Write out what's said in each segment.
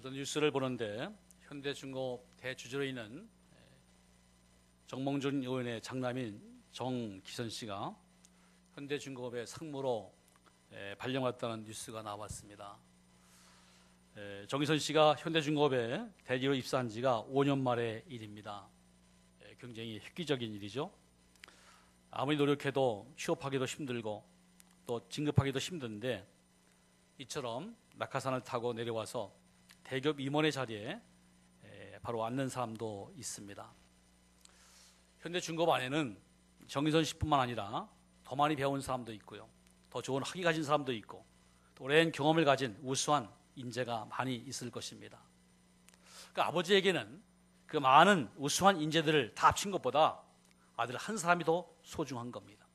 어떤 뉴스를 보는데 현대중공업 대주주로 있는 정몽준 의원의 장남인 정기선 씨가 현대중공업의 상무로 발령받았다는 뉴스가 나왔습니다. 정기선 씨가 현대중공업에 대리로 입사한 지가 5년 만의 일입니다. 굉장히 획기적인 일이죠. 아무리 노력해도 취업하기도 힘들고 또 진급하기도 힘든데 이처럼 낙하산을 타고 내려와서 대기업 임원의 자리에 바로 앉는 사람도 있습니다. 현대중공업 안에는 정기선 씨뿐만 아니라 더 많이 배운 사람도 있고요. 더 좋은 학위 가진 사람도 있고 또 오랜 경험을 가진 우수한 인재가 많이 있을 것입니다. 그러니까 아버지에게는 그 많은 우수한 인재들을 다 합친 것보다 아들 한 사람이 더 소중한 겁니다.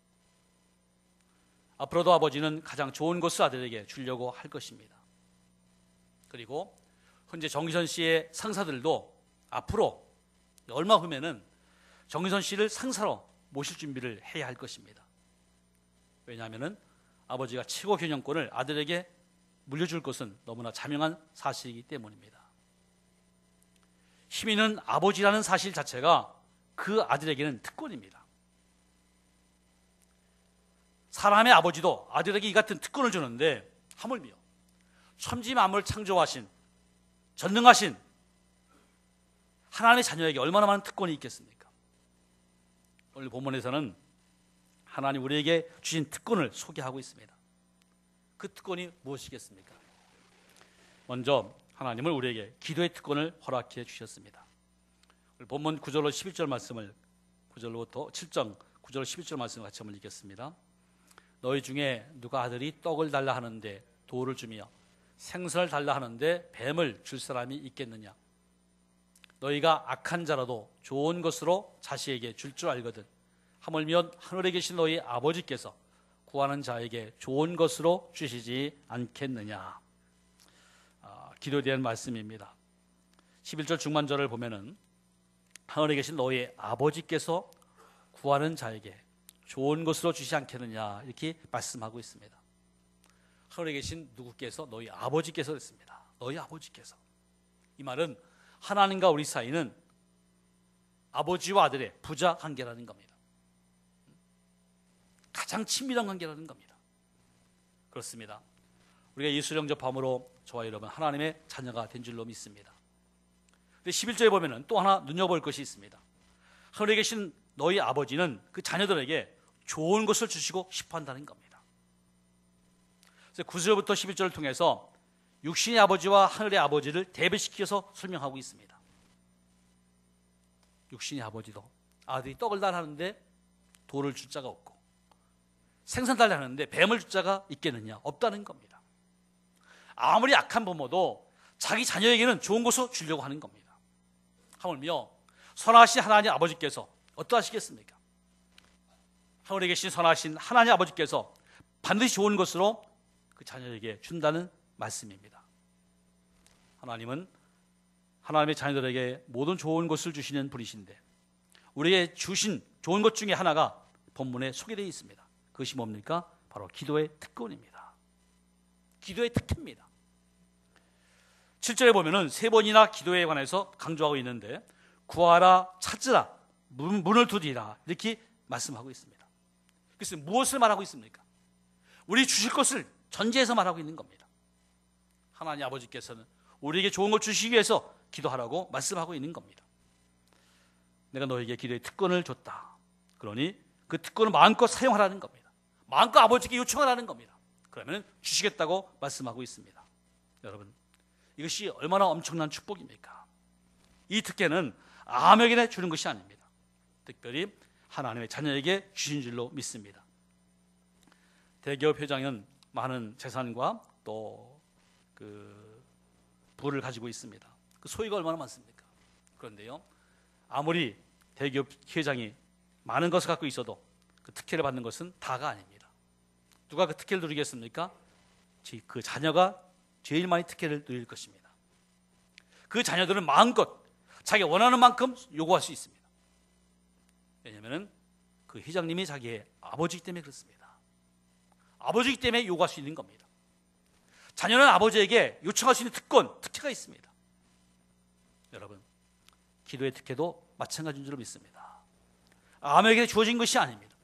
앞으로도 아버지는 가장 좋은 것을 아들에게 주려고 할 것입니다. 그리고 현재 정기선 씨의 상사들도 앞으로 얼마 후면은 정기선 씨를 상사로 모실 준비를 해야 할 것입니다. 왜냐하면은 아버지가 최고 경영권을 아들에게 물려줄 것은 너무나 자명한 사실이기 때문입니다. 힘 있는 아버지라는 사실 자체가 그 아들에게는 특권입니다. 사람의 아버지도 아들에게 이 같은 특권을 주는데 하물며 천지만물을 창조하신 전능하신 하나님의 자녀에게 얼마나 많은 특권이 있겠습니까? 오늘 본문에서는 하나님 우리에게 주신 특권을 소개하고 있습니다. 그 특권이 무엇이겠습니까? 먼저 하나님은 우리에게 기도의 특권을 허락해 주셨습니다. 본문 9절로 11절 말씀을 9절로부터 7장 9절 11절 말씀을 같이 한번 읽겠습니다. 너희 중에 누가 아들이 떡을 달라 하는데 돌을 주며 생선을 달라 하는데 뱀을 줄 사람이 있겠느냐? 너희가 악한 자라도 좋은 것으로 자식에게 줄 줄 알거든 하물며 하늘에 계신 너희 아버지께서 구하는 자에게 좋은 것으로 주시지 않겠느냐? 기도에 대한 말씀입니다. 11절 중반절을 보면은 하늘에 계신 너희 아버지께서 구하는 자에게 좋은 것으로 주시지 않겠느냐 이렇게 말씀하고 있습니다. 하늘에 계신 누구께서? 너희 아버지께서 그랬습니다. 너희 아버지께서. 이 말은 하나님과 우리 사이는 아버지와 아들의 부자 관계라는 겁니다. 가장 친밀한 관계라는 겁니다. 그렇습니다. 우리가 예수를 영접함으로 저와 여러분 하나님의 자녀가 된 줄로 믿습니다. 근데 11절에 보면은 또 하나 눈여볼 것이 있습니다. 하늘에 계신 너희 아버지는 그 자녀들에게 좋은 것을 주시고 싶어 한다는 겁니다. 그래서 9절부터 11절을 통해서 육신의 아버지와 하늘의 아버지를 대비시켜서 설명하고 있습니다. 육신의 아버지도 아들이 떡을 달라 하는데 돌을 줄 자가 없고 생선 달라 하는데 뱀을 줄 자가 있겠느냐? 없다는 겁니다. 아무리 악한 부모도 자기 자녀에게는 좋은 것을 주려고 하는 겁니다. 하물며 선하신 하나님 아버지께서 어떠하시겠습니까? 하늘에 계신 선하신 하나님 아버지께서 반드시 좋은 것으로 그 자녀에게 준다는 말씀입니다. 하나님은 하나님의 자녀들에게 모든 좋은 것을 주시는 분이신데 우리에게 주신 좋은 것 중에 하나가 본문에 소개되어 있습니다. 그것이 뭡니까? 바로 기도의 특권입니다. 기도의 특혜입니다. 7절에 보면은 세 번이나 기도에 관해서 강조하고 있는데 구하라, 찾으라, 문을 두드리라 이렇게 말씀하고 있습니다. 그래서 무엇을 말하고 있습니까? 우리 주실 것을 전제해서 말하고 있는 겁니다. 하나님 아버지께서는 우리에게 좋은 걸 주시기 위해서 기도하라고 말씀하고 있는 겁니다. 내가 너에게 기도의 특권을 줬다. 그러니 그 특권을 마음껏 사용하라는 겁니다. 마음껏 아버지께 요청하라는 겁니다. 그러면 주시겠다고 말씀하고 있습니다. 여러분, 이것이 얼마나 엄청난 축복입니까? 이 특혜는 아무에게나 주는 것이 아닙니다. 특별히 하나님의 자녀에게 주신 줄로 믿습니다. 대기업 회장은 많은 재산과 또 그 부를 가지고 있습니다. 그 소유가 얼마나 많습니까? 그런데요, 아무리 대기업 회장이 많은 것을 갖고 있어도 그 특혜를 받는 것은 다가 아닙니다. 누가 그 특혜를 누리겠습니까? 그 자녀가 제일 많이 특혜를 누릴 것입니다. 그 자녀들은 마음껏 자기가 원하는 만큼 요구할 수 있습니다. 왜냐하면 그 회장님이 자기의 아버지이기 때문에 그렇습니다. 아버지이기 때문에 요구할 수 있는 겁니다. 자녀는 아버지에게 요청할 수 있는 특권, 특혜가 있습니다. 여러분, 기도의 특혜도 마찬가지인 줄 믿습니다. 아무에게 주어진 것이 아닙니다.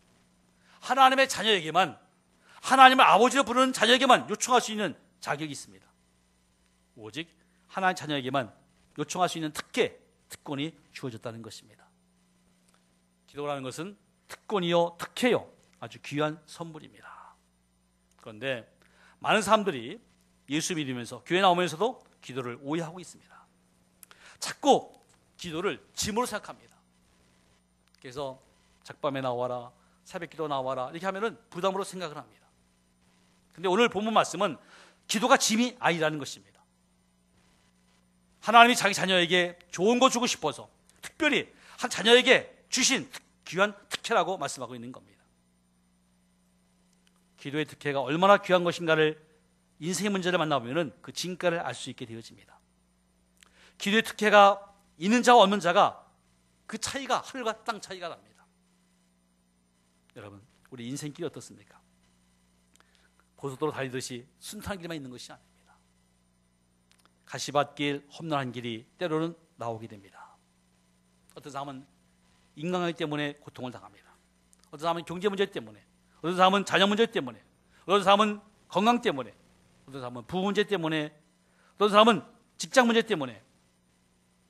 하나님의 자녀에게만, 하나님을 아버지로 부르는 자녀에게만 요청할 수 있는 자격이 있습니다. 오직 하나님 자녀에게만 요청할 수 있는 특혜, 특권이 주어졌다는 것입니다. 기도라는 것은 특권이요, 특혜요, 아주 귀한 선물입니다. 그런데 많은 사람들이 예수 믿으면서 교회 나오면서도 기도를 오해하고 있습니다. 자꾸 기도를 짐으로 생각합니다. 그래서 작밤에 나와라, 새벽기도 나와라 이렇게 하면은 부담으로 생각을 합니다. 근데 오늘 본문 말씀은 기도가 짐이 아니라는 것입니다. 하나님이 자기 자녀에게 좋은 거 주고 싶어서 특별히 한 자녀에게 주신 귀한 특혜라고 말씀하고 있는 겁니다. 기도의 특혜가 얼마나 귀한 것인가를 인생의 문제를 만나보면 그 진가를 알 수 있게 되어집니다. 기도의 특혜가 있는 자와 없는 자가 그 차이가 하늘과 땅 차이가 납니다. 여러분, 우리 인생길이 어떻습니까? 고속도로 달리듯이 순탄한 길만 있는 것이 아닙니다. 가시밭길, 험난한 길이 때로는 나오게 됩니다. 어떤 사람은 인간관계 때문에 고통을 당합니다. 어떤 사람은 경제 문제 때문에, 어떤 사람은 자녀 문제 때문에, 어떤 사람은 건강 때문에, 어떤 사람은 부부 문제 때문에, 어떤 사람은 직장 문제 때문에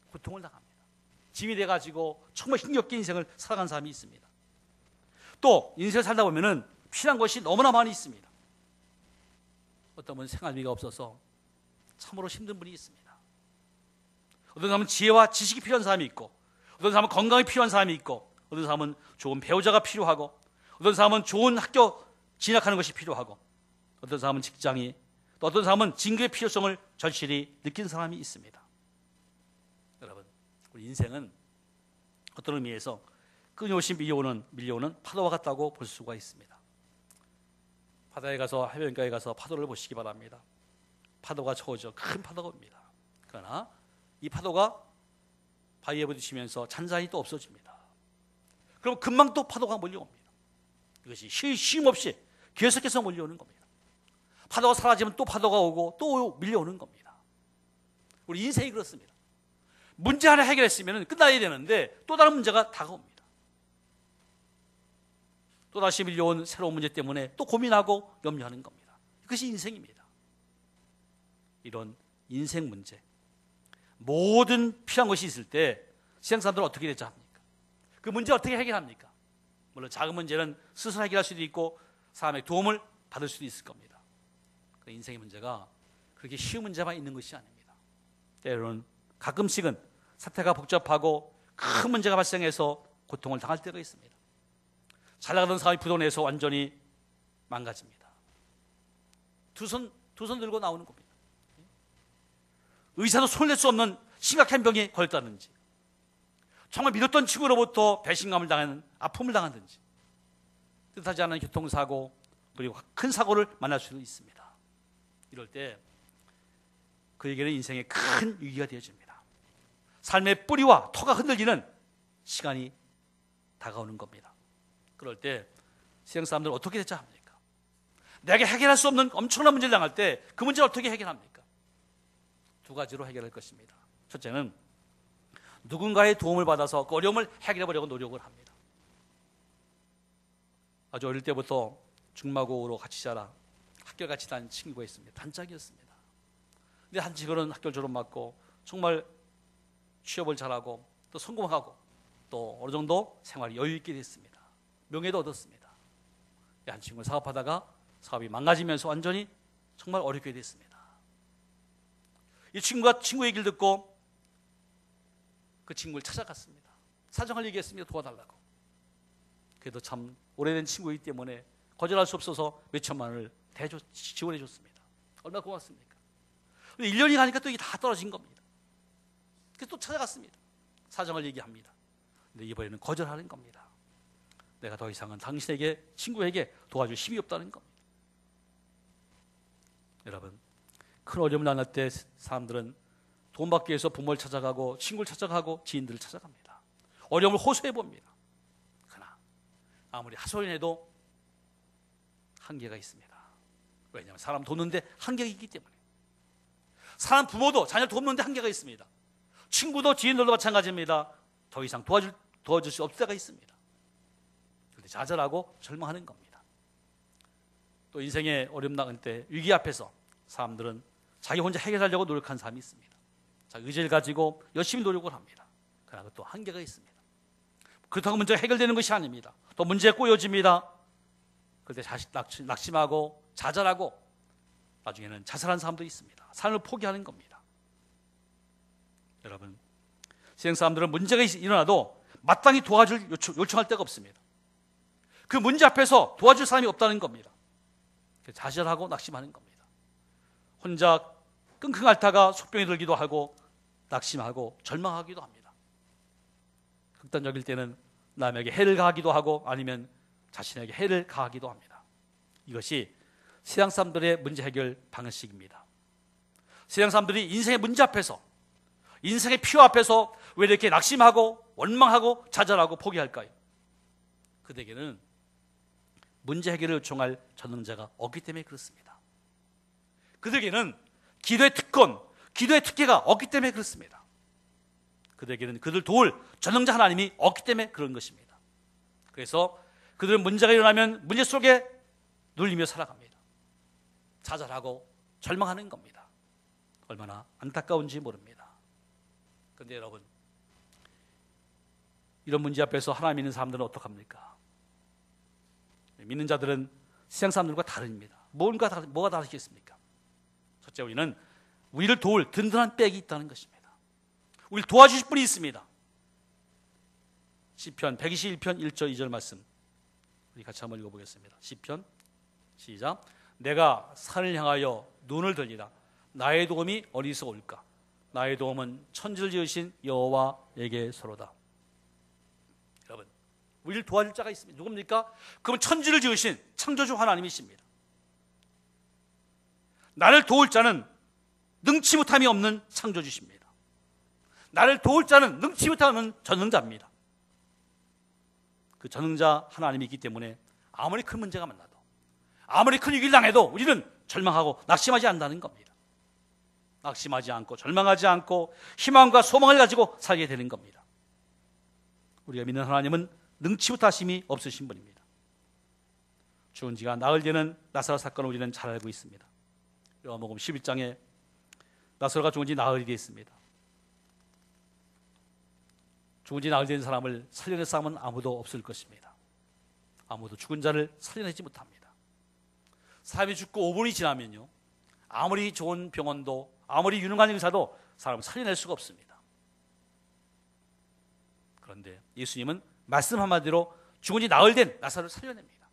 고통을 당합니다. 짐이 돼가지고 정말 힘겹게 인생을 살아간 사람이 있습니다. 또 인생을 살다 보면은 필요한 것이 너무나 많이 있습니다. 어떤 분은 생활비가 없어서 참으로 힘든 분이 있습니다. 어떤 사람은 지혜와 지식이 필요한 사람이 있고, 어떤 사람은 건강이 필요한 사람이 있고, 어떤 사람은 좋은 배우자가 필요하고, 어떤 사람은 좋은 학교 진학하는 것이 필요하고, 어떤 사람은 직장이, 또 어떤 사람은 진급의 필요성을 절실히 느낀 사람이 있습니다. 여러분, 우리 인생은 어떤 의미에서 끊임없이 밀려오는 파도와 같다고 볼 수가 있습니다. 바다에 가서, 해변가에 가서 파도를 보시기 바랍니다. 파도가 저어져 큰 파도가 옵니다. 그러나 이 파도가 바위에 부딪히면서 잔잔히 또 없어집니다. 그럼 금방 또 파도가 몰려옵니다. 이것이 쉼 없이 계속해서 몰려오는 겁니다. 파도가 사라지면 또 파도가 오고 또 밀려오는 겁니다. 우리 인생이 그렇습니다. 문제 하나 해결했으면 끝나야 되는데 또 다른 문제가 다가옵니다. 또다시 밀려온 새로운 문제 때문에 또 고민하고 염려하는 겁니다. 그것이 인생입니다. 이런 인생 문제, 모든 필요한 것이 있을 때 세상 사람들은 어떻게 대처 합니까? 그 문제 어떻게 해결합니까? 물론 작은 문제는 스스로 해결할 수도 있고 사람의 도움을 받을 수도 있을 겁니다. 인생의 문제가 그렇게 쉬운 문제만 있는 것이 아닙니다. 때로는 가끔씩은 사태가 복잡하고 큰 문제가 발생해서 고통을 당할 때가 있습니다. 잘 나가던 사람이 부도내서 완전히 망가집니다. 두 손 들고 나오는 겁니다. 의사도 손을 낼 수 없는 심각한 병에 걸렸다든지, 정말 믿었던 친구로부터 배신감을 당하는 아픔을 당하든지, 뜻하지 않은 교통사고 그리고 큰 사고를 만날 수도 있습니다. 이럴 때 그에게는 인생의 큰 위기가 되어집니다. 삶의 뿌리와 터가 흔들리는 시간이 다가오는 겁니다. 그럴 때 세상 사람들은 어떻게 대처합니까? 내가 해결할 수 없는 엄청난 문제를 당할 때 그 문제를 어떻게 해결합니까? 두 가지로 해결할 것입니다. 첫째는 누군가의 도움을 받아서 그 어려움을 해결해 보려고 노력을 합니다. 아주 어릴 때부터 중마고로 같이 자라 학교 같이 다닌 친구가 있습니다. 단짝이었습니다. 근데 한 친구는 학교 졸업 맞고 정말 취업을 잘하고 또 성공하고 또 어느 정도 생활이 여유 있게 됐습니다. 명예도 얻었습니다. 한 친구는 사업하다가 사업이 망가지면서 완전히 정말 어렵게 됐습니다. 이 친구가 친구 얘기를 듣고 그 친구를 찾아갔습니다. 사정을 얘기했습니다. 도와달라고. 그래도 참 오래된 친구이기 때문에 거절할 수 없어서 몇 천만 원을 지원해 줬습니다. 얼마나 고맙습니까? 근데 1년이 가니까 또 이게 다 떨어진 겁니다. 그래서 또 찾아갔습니다. 사정을 얘기합니다. 근데 이번에는 거절하는 겁니다. 내가 더 이상은 당신에게, 친구에게 도와줄 힘이 없다는 겁니다. 여러분, 큰 어려움을 만날 때 사람들은 돈 받기 위해서 부모를 찾아가고 친구를 찾아가고 지인들을 찾아갑니다. 어려움을 호소해 봅니다. 그러나 아무리 하소연해도 한계가 있습니다. 왜냐하면 사람 돕는데 한계가 있기 때문에. 사람 부모도 자녀를 돕는데 한계가 있습니다. 친구도 지인들도 마찬가지입니다. 더 이상 도와줄 수 없을 때가 있습니다. 그런데 좌절하고 절망하는 겁니다. 또 인생의 어려움 당할 때 위기 앞에서 사람들은 자기 혼자 해결하려고 노력하는 사람이 있습니다. 자, 의지를 가지고 열심히 노력을 합니다. 그러나 또 한계가 있습니다. 그렇다고 문제가 해결되는 것이 아닙니다. 또 문제가 꼬여집니다. 그때 다시 낙심하고 좌절하고 나중에는 자살하는 사람도 있습니다. 삶을 포기하는 겁니다. 여러분, 세상 사람들은 문제가 일어나도 마땅히 도와줄 요청할 데가 없습니다. 그 문제 앞에서 도와줄 사람이 없다는 겁니다. 좌절하고 낙심하는 겁니다. 혼자 끙끙 앓다가 속병이 들기도 하고 낙심하고 절망하기도 합니다. 극단적일 때는 남에게 해를 가하기도 하고 아니면 자신에게 해를 가하기도 합니다. 이것이 세상 사람들의 문제 해결 방식입니다. 세상 사람들이 인생의 문제 앞에서, 인생의 필요 앞에서 왜 이렇게 낙심하고 원망하고 좌절하고 포기할까요? 그들에게는 문제 해결을 요청할 전능자가 없기 때문에 그렇습니다. 그들에게는 기도의 특권, 기도의 특혜가 없기 때문에 그렇습니다. 그들에게는 그들 도울 전능자 하나님이 없기 때문에 그런 것입니다. 그래서 그들은 문제가 일어나면 문제 속에 눌리며 살아갑니다. 좌절하고 절망하는 겁니다. 얼마나 안타까운지 모릅니다. 그런데 여러분, 이런 문제 앞에서 하나님 믿는 사람들은 어떡합니까? 믿는 자들은 세상 사람들과 다릅니다. 뭐가 다르겠습니까? 첫째, 우리를 도울 든든한 백이 있다는 것입니다. 우리를 도와주실 분이 있습니다. 시편 121편 1절 2절 말씀 우리 같이 한번 읽어보겠습니다. 시편 시작. 내가 산을 향하여 눈을 들리라. 나의 도움이 어디서 올까? 나의 도움은 천지를 지으신 여호와에게서로다. 여러분, 우리를 도와줄 자가 있습니다. 누굽니까? 그럼 천지를 지으신 창조주 하나님이십니다. 나를 도울 자는 능치 못함이 없는 창조주십니다. 나를 도울 자는 능치 못함은 전능자입니다. 그 전능자 하나님이 있기 때문에 아무리 큰 문제가 만나도, 아무리 큰 위기를 당해도 우리는 절망하고 낙심하지 않는다는 겁니다. 낙심하지 않고 절망하지 않고 희망과 소망을 가지고 살게 되는 겁니다. 우리가 믿는 하나님은 능치 못하심이 없으신 분입니다. 죽은 지가 나흘 되는 나사로 사건을 우리는 잘 알고 있습니다. 요한복음 11장에 나사로가 죽은 지 나흘이 됐습니다. 죽은 지 나흘 된 사람을 살려낼 사람은 아무도 없을 것입니다. 아무도 죽은 자를 살려내지 못합니다. 사람이 죽고 5분이 지나면요, 아무리 좋은 병원도 아무리 유능한 의사도 사람을 살려낼 수가 없습니다. 그런데 예수님은 말씀 한마디로 죽은 지 나흘 된 나사로를 살려냅니다.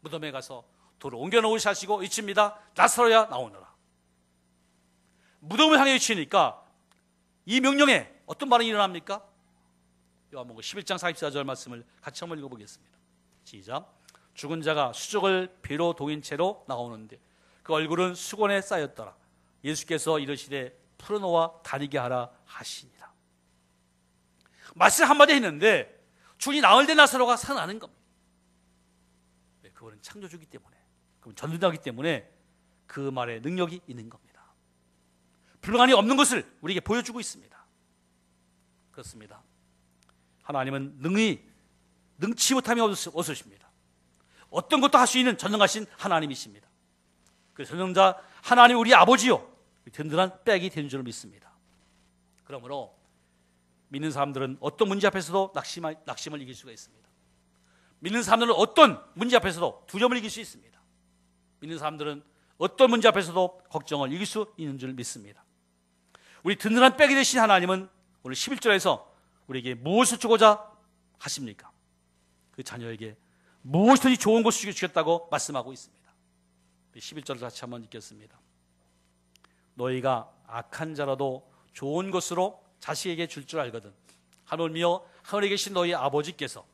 무덤에 가서 돌을 옮겨놓으시 하시고 외칩니다. 나사로야 나오너라. 무덤을 향해 외치니까 이 명령에 어떤 반응이 일어납니까? 요한복음 11장 44절 말씀을 같이 한번 읽어보겠습니다. 시작. 죽은 자가 수족을 배로 동인 채로 나오는데 그 얼굴은 수건에 쌓였더라. 예수께서 이르시되 풀어놓아 다니게 하라 하시니라. 말씀 한마디 했는데 죽이 나흘 된 나사로가 살아나는 겁니다. 네, 그거는 창조주기 때문에, 그건 전능자이기 때문에 그 말에 능력이 있는 겁니다. 불가능이 없는 것을 우리에게 보여주고 있습니다. 그렇습니다. 하나님은 능치 못함이 없으십니다. 어떤 것도 할 수 있는 전능하신 하나님이십니다. 그 전능자 하나님 우리 아버지요, 든든한 백이 되는 줄 믿습니다. 그러므로 믿는 사람들은 어떤 문제 앞에서도 낙심을 이길 수가 있습니다. 믿는 사람들은 어떤 문제 앞에서도 두려움을 이길 수 있습니다. 믿는 사람들은 어떤 문제 앞에서도 걱정을 이길 수 있는 줄 믿습니다. 우리 든든한 백이 되신 하나님은 오늘 11절에서 우리에게 무엇을 주고자 하십니까? 그 자녀에게 무엇이든지 좋은 것을 주겠다고 말씀하고 있습니다. 11절을 같이 한번 읽겠습니다. 너희가 악한 자라도 좋은 것으로 자식에게 줄 줄 알거든 하물며 하늘에 계신 너희 아버지께서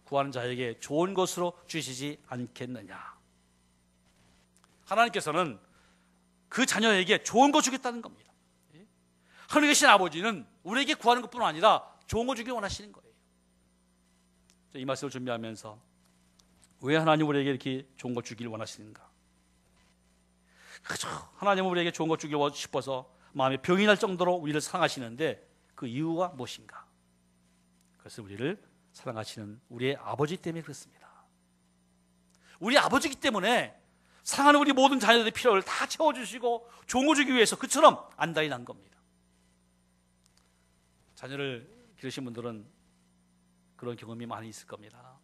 구하는 자에게 좋은 것으로 주시지 않겠느냐. 하나님께서는 그 자녀에게 좋은 거 주겠다는 겁니다. 하늘에 계신 아버지는 우리에게 구하는 것뿐 아니라 좋은 거 주길 원하시는 거예요. 이 말씀을 준비하면서 왜 하나님 우리에게 이렇게 좋은 거 주길 원하시는가? 그죠? 하나님은 우리에게 좋은 거 주길 싶어서 마음에 병이 날 정도로 우리를 사랑하시는데 그 이유가 무엇인가? 그것은 우리를 사랑하시는 우리의 아버지 때문에 그렇습니다. 우리 아버지이기 때문에 사랑하는 우리 모든 자녀들의 필요를 다 채워주시고 좋은 거 주기 위해서 그처럼 안달이 난 겁니다. 자녀를 기르신 분들은 그런 경험이 많이 있을 겁니다.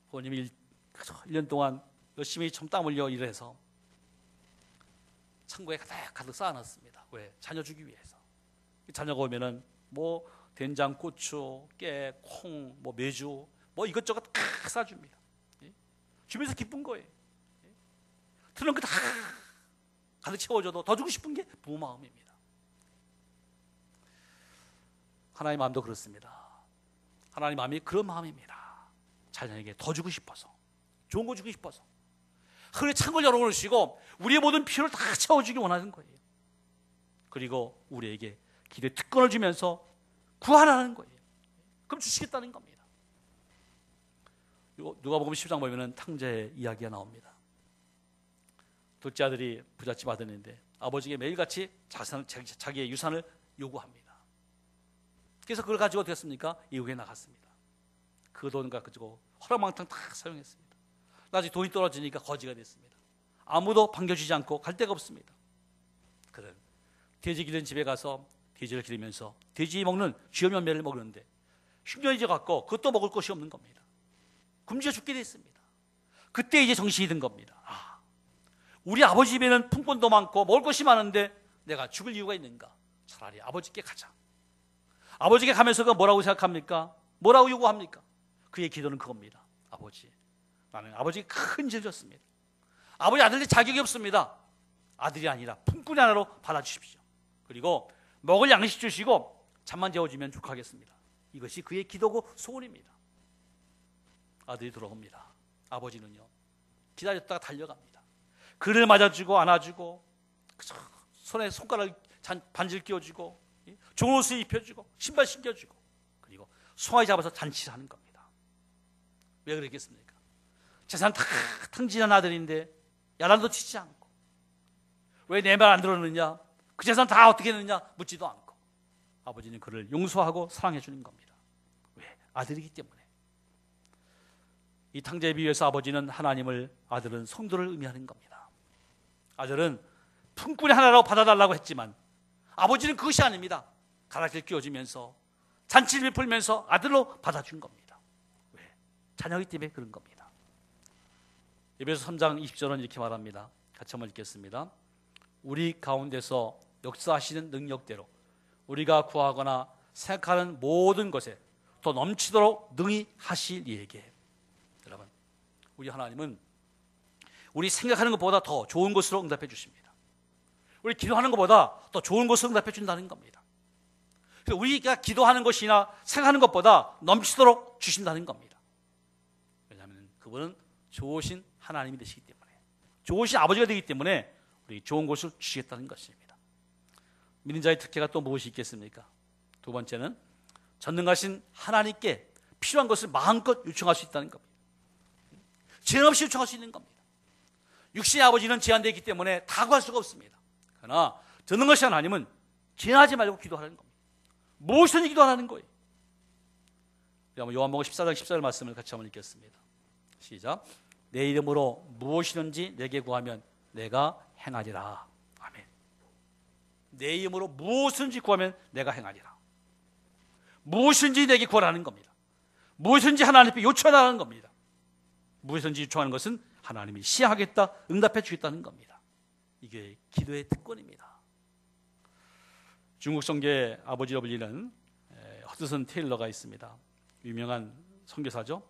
부모님이 1년 동안 열심히 땀 흘려 일을 해서 창고에 가득 쌓아놨습니다. 왜? 자녀 주기 위해서. 자녀가 오면은 뭐 된장, 고추, 깨, 콩, 뭐 메주, 뭐 이것저것 다 싸줍니다. 주면서 기쁜 거예요. 트렁크 다 가득 채워줘도 더 주고 싶은 게 부모 마음입니다. 하나님 마음도 그렇습니다. 하나님 마음이 그런 마음입니다. 자녀에게 더 주고 싶어서, 좋은 거 주고 싶어서 하늘의 창고를 열어놓으시고 우리의 모든 필요를 다 채워주기 원하는 거예요. 그리고 우리에게 기도의 특권을 주면서 구하라는 거예요. 그럼 주시겠다는 겁니다. 누가복음 10장 보면은 탕자의 이야기가 나옵니다. 둘째 아들이 부잣집 아들인데 아버지에게 매일같이 자기의 유산을 요구합니다. 그래서 그걸 가지고 어떻게 했습니까? 이후에 나갔습니다. 그 돈 가지고 허락망탕 다 사용했습니다. 나중에 돈이 떨어지니까 거지가 됐습니다. 아무도 반겨주지 않고 갈 데가 없습니다. 그는 돼지 기른 집에 가서 돼지를 기르면서 돼지 먹는 쥐염 열매를 먹는데 흉년이 져갖고 그것도 먹을 것이 없는 겁니다. 굶주려 죽게 됐습니다. 그때 이제 정신이 든 겁니다. 우리 아버지 집에는 품권도 많고 먹을 것이 많은데 내가 죽을 이유가 있는가? 차라리 아버지께 가자. 아버지께 가면서 그 뭐라고 생각합니까? 뭐라고 요구합니까? 그의 기도는 그겁니다. 아버지, 나는 아버지에게 큰 죄를 졌습니다. 아버지 아들이 자격이 없습니다. 아들이 아니라 품꾼이 하나로 받아주십시오. 그리고 먹을 양식 주시고 잠만 재워주면 좋겠습니다. 이것이 그의 기도고 소원입니다. 아들이 돌아옵니다. 아버지는요 기다렸다가 달려갑니다. 그를 맞아주고 안아주고 손에 손가락 반지를 끼워주고 좋은 옷을 입혀주고 신발 신겨주고 그리고 송아지 잡아서 잔치를 하는 겁니다. 왜 그랬겠습니까? 재산 다 탕진한 아들인데 야단도 치지 않고 왜 내 말 안 들었느냐? 그 재산 다 어떻게 했느냐? 묻지도 않고 아버지는 그를 용서하고 사랑해 주는 겁니다. 왜? 아들이기 때문에. 이 탕자에 비유해서 아버지는 하나님을, 아들은 성도를 의미하는 겁니다. 아들은 품꾼의 하나라고 받아달라고 했지만 아버지는 그것이 아닙니다. 가락지를 끼워주면서 잔치를 베풀면서 아들로 받아준 겁니다. 왜? 자녀이기 때문에 그런 겁니다. 에베소 3장 20절은 이렇게 말합니다. 같이 한번 읽겠습니다. 우리 가운데서 역사하시는 능력대로 우리가 구하거나 생각하는 모든 것에 더 넘치도록 능히 하실 이에게. 여러분, 우리 하나님은 우리 생각하는 것보다 더 좋은 것으로 응답해 주십니다. 우리 기도하는 것보다 더 좋은 것으로 응답해 준다는 겁니다. 그래서 우리가 기도하는 것이나 생각하는 것보다 넘치도록 주신다는 겁니다. 왜냐하면 그분은 좋으신 하나님이 되시기 때문에, 좋으신 아버지가 되기 때문에 우리 좋은 것을 주시겠다는 것입니다. 믿는 자의 특혜가 또 무엇이 있겠습니까? 두 번째는 전능하신 하나님께 필요한 것을 마음껏 요청할 수 있다는 겁니다. 제한 없이 요청할 수 있는 겁니다. 육신의 아버지는 제한되어 있기 때문에 다 구할 수가 없습니다. 그러나 전능하신 하나님은 제한하지 말고 기도하라는 겁니다. 무엇이든지 기도하라는 거예요. 요한복음 14장 14절 말씀을 같이 한번 읽겠습니다. 시작. 내 이름으로 무엇이든지 내게 구하면 내가 행하리라. 아멘. 내 이름으로 무엇이든지 구하면 내가 행하리라. 무엇이든지 내게 구하라는 겁니다. 무엇이든지 하나님께 요청하라는 겁니다. 무엇이든지 요청하는 것은 하나님이 시행하겠다, 응답해 주겠다는 겁니다. 이게 기도의 특권입니다. 중국 성교의 아버지로 불리는 허드슨 테일러가 있습니다. 유명한 선교사죠.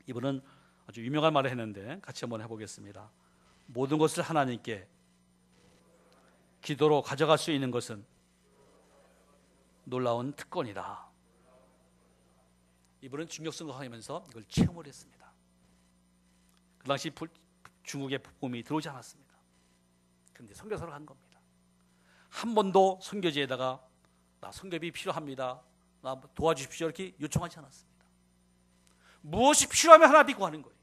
이분은 아주 유명한 말을 했는데 같이 한번 해보겠습니다. 모든 것을 하나님께 기도로 가져갈 수 있는 것은 놀라운 특권이다. 이분은 중력선거하면서 이걸 체험을 했습니다. 그 당시 중국에 복음이 들어오지 않았습니다. 그런데 선교사로 간 겁니다. 한 번도 선교지에다가 나 선교비 필요합니다, 나 도와주십시오 이렇게 요청하지 않았습니다. 무엇이 필요하면 하나님 구하는 거예요.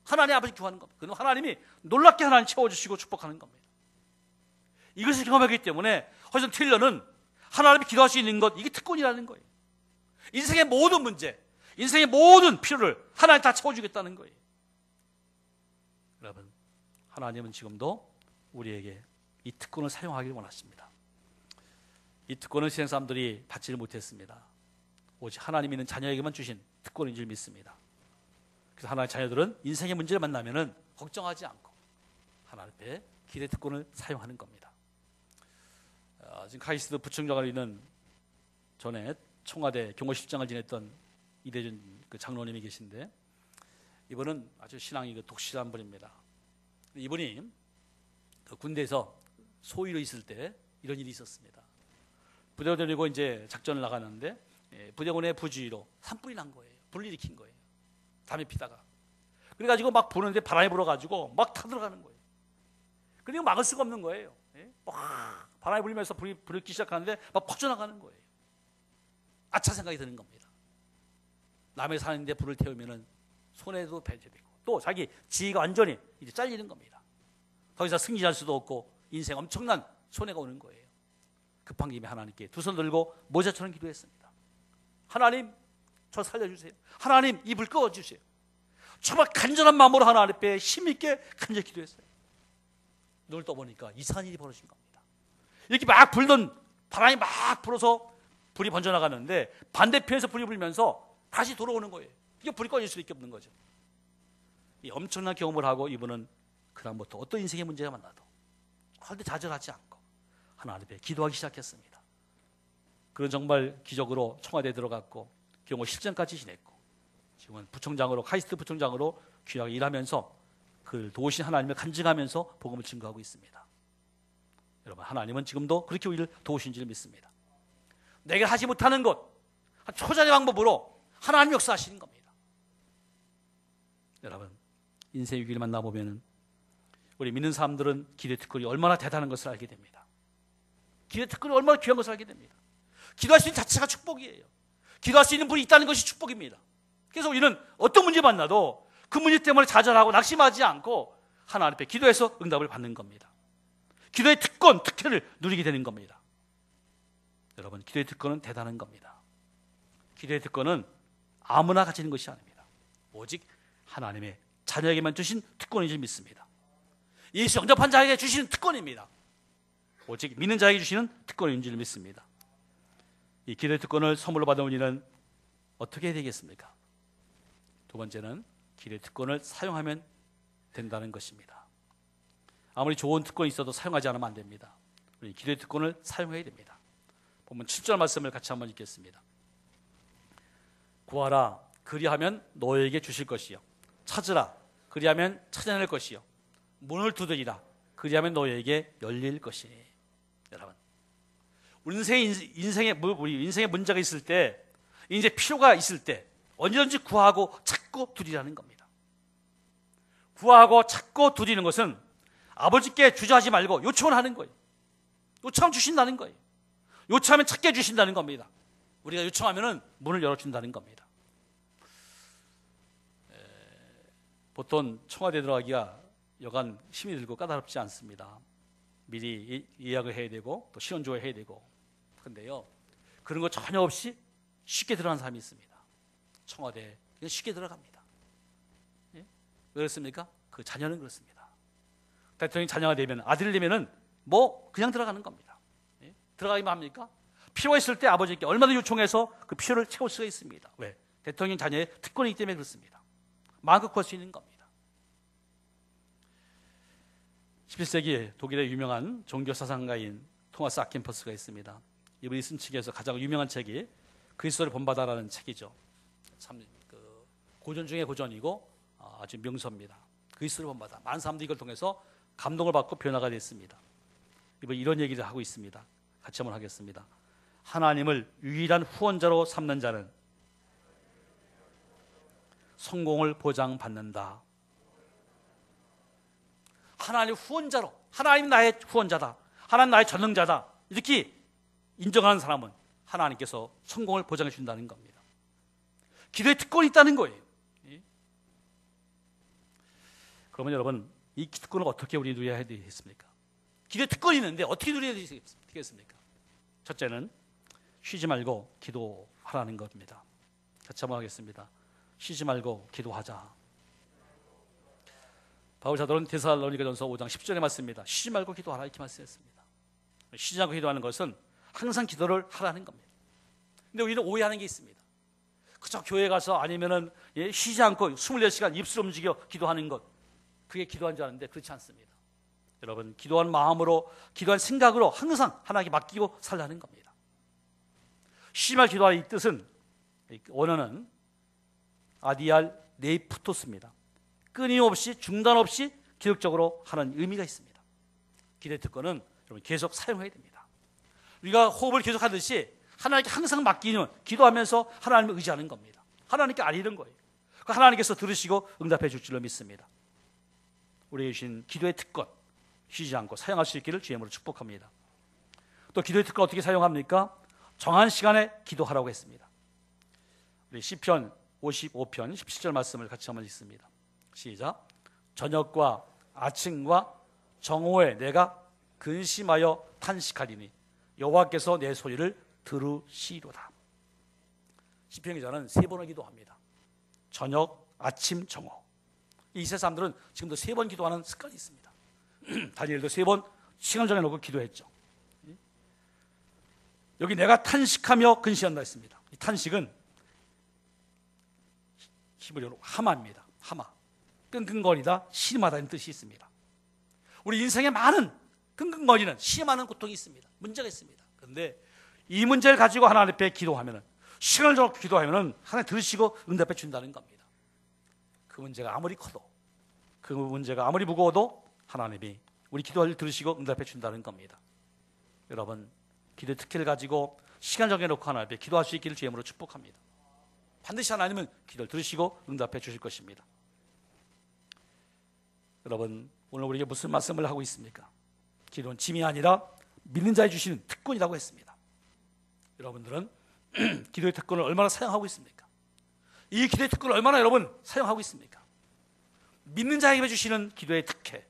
하나님 아버지 구하는 겁니다. 그럼 하나님이 놀랍게 하나님 채워주시고 축복하는 겁니다. 이것을 경험하기 때문에 허드슨 테일러는 하나님이 기도할 수 있는 것, 이게 특권이라는 거예요. 인생의 모든 문제, 인생의 모든 필요를 하나님 다 채워주겠다는 거예요. 여러분, 하나님은 지금도 우리에게 이 특권을 사용하기를 원하십니다. 이 특권을 세상 사람들이 받지를 못했습니다. 오직 하나님이 있는 자녀에게만 주신 특권인 줄 믿습니다. 그래서 하나님의 자녀들은 인생의 문제를 만나면 걱정하지 않고 하나님 앞에 기대 특권을 사용하는 겁니다. 지금 카이스트 부총장을 있는 전에 청와대 경호실장을 지냈던 이대준 그 장로님이 계신데, 이분은 아주 신앙이 독실한 분입니다. 이분이 그 군대에서 소위로 있을 때 이런 일이 있었습니다. 부대를 데리고 이제 작전을 나가는데 부대원의 부주의로 산불이 난 거예요. 불을 일으킨 거예요. 담배 피다가. 그래가지고 막 보는데 바람이 불어가지고 막 타들어가는 거예요. 그리고 막을 수가 없는 거예요. 막 바람이 불면서 불이 불기 시작하는데 막 퍼져나가는 거예요. 아차 생각이 드는 겁니다. 남의 사는데 불을 태우면은 손해도 배제되고 또 자기 지위가 완전히 이제 잘리는 겁니다. 더 이상 승진할 수도 없고 인생 엄청난 손해가 오는 거예요. 급한 김에 하나님께 두 손 들고 모자처럼 기도했습니다. 하나님, 저 살려주세요. 하나님, 이 불 꺼주세요. 정말 간절한 마음으로 하나님 앞에 힘있게 간절히 기도했어요. 눈을 떠보니까 이상한 일이 벌어진 겁니다. 이렇게 막 불던 바람이 막 불어서 불이 번져나가는데 반대편에서 불이 불면서 다시 돌아오는 거예요. 이게 불이 꺼질 수밖에 없는 거죠. 이 엄청난 경험을 하고 이분은 그다음부터 어떤 인생의 문제가 만나도 절대 좌절하지 않고 하나님 앞에 기도하기 시작했습니다. 그런 정말 기적으로 청와대에 들어갔고 경호 실장까지 지냈고 지금은 부총장으로, 카이스트 부총장으로 귀하게 일하면서 그를 도우신 하나님을 간증하면서 복음을 증거하고 있습니다. 여러분, 하나님은 지금도 그렇게 우리를 도우신 줄 믿습니다. 내가 하지 못하는 것, 초자의 방법으로 하나님 역사하시는 겁니다. 여러분, 인생 위기를 만나보면 우리 믿는 사람들은 기도의 특권이 얼마나 대단한 것을 알게 됩니다. 기도의 특권이 얼마나 귀한 것을 알게 됩니다. 기도할 수 있는 자체가 축복이에요. 기도할 수 있는 분이 있다는 것이 축복입니다. 그래서 우리는 어떤 문제 만나도 그 문제 때문에 좌절하고 낙심하지 않고 하나님 앞에 기도해서 응답을 받는 겁니다. 기도의 특권, 특혜를 누리게 되는 겁니다. 여러분, 기도의 특권은 대단한 겁니다. 기도의 특권은 아무나 가지는 것이 아닙니다. 오직 하나님의 자녀에게만 주신 특권인 줄 믿습니다. 예수 영접한 자에게 주시는 특권입니다. 오직 믿는 자에게 주시는 특권인 줄 믿습니다. 이 기도의 특권을 선물로 받은 우리는 어떻게 해야 되겠습니까? 두 번째는 기도의 특권을 사용하면 된다는 것입니다. 아무리 좋은 특권이 있어도 사용하지 않으면 안 됩니다. 우리 기도의 특권을 사용해야 됩니다. 보면 7절 말씀을 같이 한번 읽겠습니다. 구하라, 그리하면 너에게 주실 것이요. 찾으라, 그리하면 찾아낼 것이요. 문을 두드리라, 그리하면 너에게 열릴 것이니. 여러분, 우리 인생에 문제가 있을 때, 이제 필요가 있을 때 언제든지 구하고 찾고 두리라는 겁니다. 구하고 찾고 두리는 것은 아버지께 주저하지 말고 요청을 하는 거예요. 요청하면 주신다는 거예요. 요청하면 찾게 해주신다는 겁니다. 우리가 요청하면 문을 열어준다는 겁니다. 보통 청와대 들어가기가 여간 힘이 들고 까다롭지 않습니다. 미리 예약을 해야 되고 또 신원조회 해야 되고. 그런데요, 그런 거 전혀 없이 쉽게 들어가는 사람이 있습니다. 청와대에 그냥 쉽게 들어갑니다. 예? 왜 그렇습니까? 그 자녀는 그렇습니다. 대통령 자녀가 되면, 아들이 되면은 뭐 그냥 들어가는 겁니다. 예? 들어가기만 합니까? 필요가 있을 때 아버지께 얼마나 요청해서 그 필요를 채울 수가 있습니다. 왜? 대통령 자녀의 특권이기 때문에 그렇습니다. 마음껏 구할 수 있는 겁니다. 17세기 독일의 유명한 종교사상가인 토마스 아켄퍼스가 있습니다. 이분이 쓴 책에서 가장 유명한 책이 그리스도를 본받아라는 책이죠. 참 고전 중에 고전이고 아주 명서입니다. 그리스도를 본받아. 많은 사람들이 이걸 통해서 감동을 받고 변화가 됐습니다. 이분 이런 얘기를 하고 있습니다. 같이 한번 하겠습니다. 하나님을 유일한 후원자로 삼는 자는 성공을 보장받는다. 하나님 후원자로, 하나님 나의 후원자다, 하나님 나의 전능자다, 이렇게 인정하는 사람은 하나님께서 성공을 보장해 준다는 겁니다. 기도에 특권이 있다는 거예요. 그러면 여러분, 이 특권을 어떻게 우리 누려야 되겠습니까? 기도에 특권이 있는데 어떻게 누려야 되겠습니까? 첫째는 쉬지 말고 기도하라는 겁니다. 같이 한번 하겠습니다. 쉬지 말고 기도하자. 바울 사도는 데살로니가전서 5장 10절에 말씀입니다. 쉬지 말고 기도하라 이렇게 말씀했습니다. 쉬지 않고 기도하는 것은 항상 기도를 하라는 겁니다. 근데 우리는 오해하는 게 있습니다. 그저 교회 가서 아니면은 쉬지 않고 24시간 입술 움직여 기도하는 것, 그게 기도한 줄 아는데 그렇지 않습니다. 여러분, 기도한 마음으로, 기도한 생각으로 항상 하나님께 맡기고 살라는 겁니다. 쉬지 말고 기도하라 이 뜻은, 원어는 아디알 네이프토스입니다. 끊임없이 중단 없이 기록적으로 하는 의미가 있습니다. 기도의 특권은 여러분 계속 사용해야 됩니다. 우리가 호흡을 계속 하듯이 하나님께 항상 맡기는, 기도하면서 하나님을 의지하는 겁니다. 하나님께 알리는 거예요. 하나님께서 들으시고 응답해 줄 줄로 믿습니다. 우리에게 주신 기도의 특권, 쉬지 않고 사용할 수 있기를 주의 이름으로 축복합니다. 또 기도의 특권 어떻게 사용합니까? 정한 시간에 기도하라고 했습니다. 우리 시편 55편 17절 말씀을 같이 한번 읽습니다. 시작. 저녁과 아침과 정오에 내가 근심하여 탄식하리니 여호와께서 내 소리를 들으시로다. 시편 기자는 3번을 기도합니다. 저녁, 아침, 정오. 이스라엘 사람들은 지금도 3번 기도하는 습관이 있습니다. 다니엘도 3번 시간 정해놓고 기도했죠. 여기 내가 탄식하며 근심한다 했습니다. 이 탄식은 히브리어로 하마입니다. 하마. 끙끙거리다, 심하다는 뜻이 있습니다. 우리 인생에 많은 끙끙거리는 심하는 고통이 있습니다. 문제가 있습니다. 그런데 이 문제를 가지고 하나님 앞에 기도하면, 시간을 정하고 기도하면 하나님 들으시고 응답해 준다는 겁니다. 그 문제가 아무리 커도, 그 문제가 아무리 무거워도 하나님이 우리 기도를 들으시고 응답해 준다는 겁니다. 여러분, 기도의 특혜를 가지고 시간 정해놓고 하나님 앞에 기도할 수 있기를 주의 이름으로 축복합니다. 반드시 하나님은 기도를 들으시고 응답해 주실 것입니다. 여러분, 오늘 우리에게 무슨 말씀을 하고 있습니까? 기도는 짐이 아니라 믿는 자에 주시는 특권이라고 했습니다. 여러분들은 기도의 특권을 얼마나 사용하고 있습니까? 이 기도의 특권을 얼마나 여러분 사용하고 있습니까? 믿는 자에게 주시는 기도의 특혜,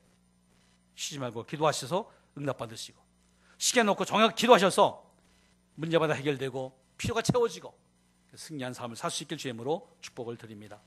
쉬지 말고 기도하셔서 응답 받으시고, 시간 놓고 정확히 기도하셔서 문제마다 해결되고 필요가 채워지고 승리한 삶을 살 수 있길 주의 이름으로 축복을 드립니다.